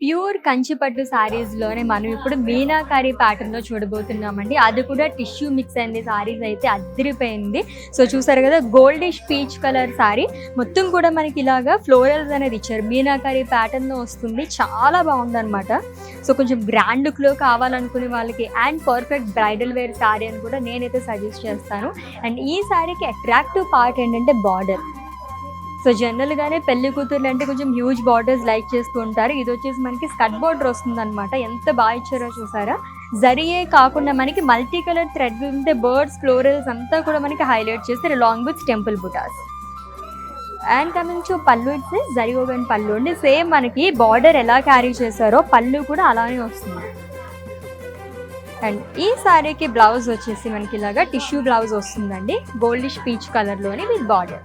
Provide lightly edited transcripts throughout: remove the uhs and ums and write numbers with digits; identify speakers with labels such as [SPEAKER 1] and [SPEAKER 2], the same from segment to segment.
[SPEAKER 1] Pure కంచిపట్టు శారీస్‌లోనే మనం ఇప్పుడు మీనాకారి ప్యాటర్న్‌లో చూడబోతున్నామండి. అది కూడా టిష్యూ మిక్స్ అయింది శారీస్ అయితే అద్దిరిపోయింది. సో చూసారు కదా గోల్డిష్ పీచ్ కలర్ శారీ మొత్తం కూడా మనకి ఇలాగా ఫ్లోరల్స్ అనేది ఇచ్చారు. మీనాకారి ప్యాటర్న్‌లో వస్తుంది. చాలా బాగుందనమాట. సో కొంచెం గ్రాండ్ లుక్‌లో కావాలనుకునే వాళ్ళకి and perfect bridal wear sari అని కూడా నేనైతే సజెస్ట్ చేస్తాను. అండ్ ఈ శారీకి అట్రాక్టివ్ పార్ట్ ఏంటంటే బార్డర్. సో జనరల్‌గానే పెళ్లి కూతుర్లు అంటే కొంచెం హ్యూజ్ బార్డర్స్ లైక్ చేస్తూ ఉంటారు. ఇది వచ్చేసి మనకి స్కర్ట్ బార్డర్ వస్తుందన్నమాట. ఎంత బాగా ఇచ్చారో చూసారా? జరీయే కాకుండా మనకి మల్టీ కలర్ థ్రెడ్ ఉంటే బర్డ్స్, ఫ్లోరల్స్ అంతా కూడా మనకి హైలైట్ చేస్తారు along with temple butas. And coming to pallu it's zari woven pallu అండి. సేమ్ మనకి బార్డర్ ఎలా క్యారీ చేశారో పళ్ళు కూడా అలానే వస్తుంది. అండ్ ఈ శారీకి బ్లౌజ్ వచ్చేసి మనకి ఇలాగా టిష్యూ బ్లౌజ్ వస్తుందండి. గోల్డిష్ పీచ్ కలర్‌లోని విత్ బార్డర్.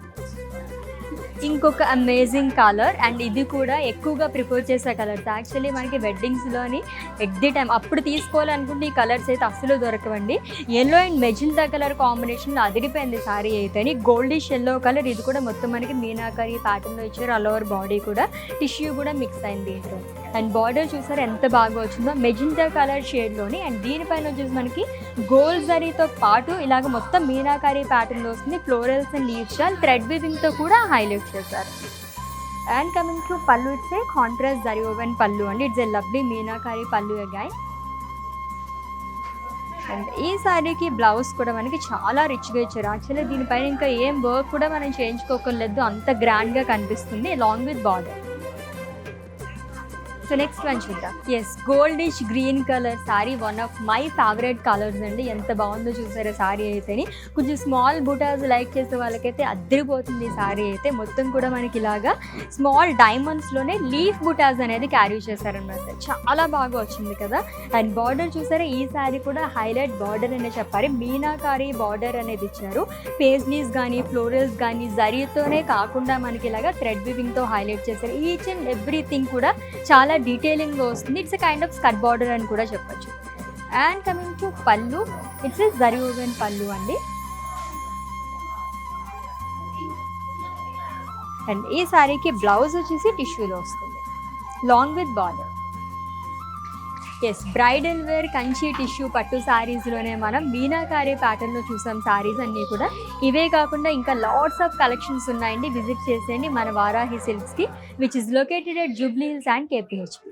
[SPEAKER 1] ఇంకొక అమేజింగ్ కలర్ అండ్ ఇది కూడా ఎక్కువగా ప్రిఫర్ చేసే కలర్స్. యాక్చువల్లీ మనకి వెడ్డింగ్స్‌లోని ఎట్ ది టైమ్ అప్పుడు తీసుకోవాలనుకుంటే ఈ కలర్స్ అయితే అస్సలు దొరకవండి. యెల్లో అండ్ మెజెంటా కలర్ కాంబినేషన్‌లో అదిరిపోయింది సారీ అయితేని. గోల్డిష్ యెల్లో కలర్ ఇది కూడా మొత్తం మనకి మీనాకరి ప్యాటర్న్‌లో ఇచ్చారు. ఆల్ ఓవర్ బాడీ కూడా టిష్యూ కూడా మిక్స్ అయింది దీంట్లో. అండ్ బార్డర్ చూసారు ఎంత బాగా వచ్చిందో మెజెంటా కలర్ షేడ్లోని. అండ్ దీనిపైన వచ్చేసి మనకి గోల్డ్ జరీతో పాటు ఇలాగ మొత్తం మీనాకరి ప్యాటర్న్లో వస్తుంది. Florals and leaves style thread వీవింగ్తో కూడా హైలైట్ చేశారు. And coming to pallu it's a contrast zari woven pallu అండి. ఇట్స్ ఏ లవ్లీ మీనాకరి పళ్ళు అగైన్. అండ్ ఈ శారీకి బ్లౌజ్ కూడా మనకి చాలా రిచ్గా ఇచ్చారు. యాక్చువల్లీ దీనిపైన ఇంకా ఏం వర్క్ కూడా మనం చేయించుకోకర్లేదు, అంత గ్రాండ్గా కనిపిస్తుంది along with border. So next one చూద్దాం. Yes goldish green colour sari one of my favourite colours అండి. ఎంత బాగుందో చూసారా శారీ అయితేని. కొంచెం స్మాల్ బుటాస్ లైక్ చేసే వాళ్ళకైతే అద్దరిపోతుంది ఈ శారీ అయితే. మొత్తం కూడా మనకి ఇలాగా స్మాల్ డైమండ్స్లోనే లీఫ్ బుటాస్ అనేది క్యారీ చేశారనమాట. చాలా బాగా వచ్చింది కదా. అండ్ బార్డర్ చూసారా, ఈ శారీ కూడా హైలైట్ బార్డర్ అనే చెప్పాలి. మీనాకారి బార్డర్ అనేది ఇచ్చారు. పేజ్లీస్ కానీ ఫ్లోరల్స్ కానీ జరీతోనే కాకుండా మనకి ఇలాగా థ్రెడ్ వీవింగ్తో హైలైట్ చేశారు. ఈచ్ అండ్ ఎవ్రీథింగ్ కూడా చాలా డీటెయిలింగ్గా వస్తుంది. It's a kind of skirt border అని కూడా చెప్పొచ్చు. And coming to pallu it's a zari woven pallu అండి. అండ్ ఈ శారీకి బ్లౌజ్ వచ్చేసి టిష్యూలో వస్తుంది long with border. As bridal wear Kanchi tissue pattu శారీస్లోనే మనం మీనాకారి ప్యాటర్న్లో చూసాం శారీస్ అన్నీ కూడా. ఇవే కాకుండా ఇంకా లాట్స్ ఆఫ్ కలెక్షన్స్ ఉన్నాయండి. విజిట్ చేసేయండి మన వారాహి సిల్క్స్కి, which is located at Jubilee Hills and KPHP.